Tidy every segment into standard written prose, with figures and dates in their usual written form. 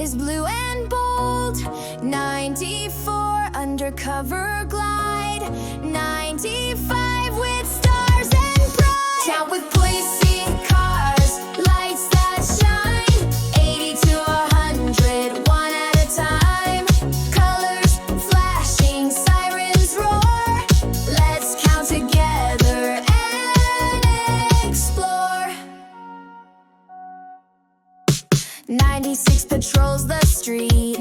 is blue and bold. 94, undercover glide. 95, with stars and pride. Count with policing cars, lights that shine. 80 to 100, one at a time. Colors flashing, sirens roar. Let's count together and explore. 96 patrols the street.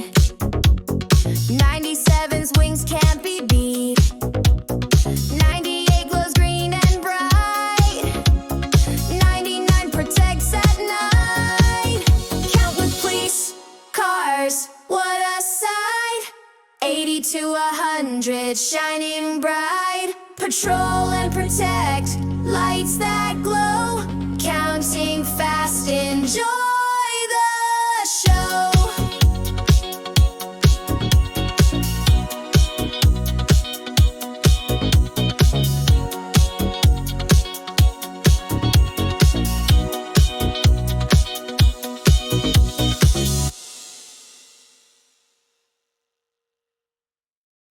97's wings can't be beat. 98 glows green and bright. 99 protects at night. Count with police cars, what a sight. 80 to 100, shining bright. Patrol and protect, lights that glow. Counting fast in joy.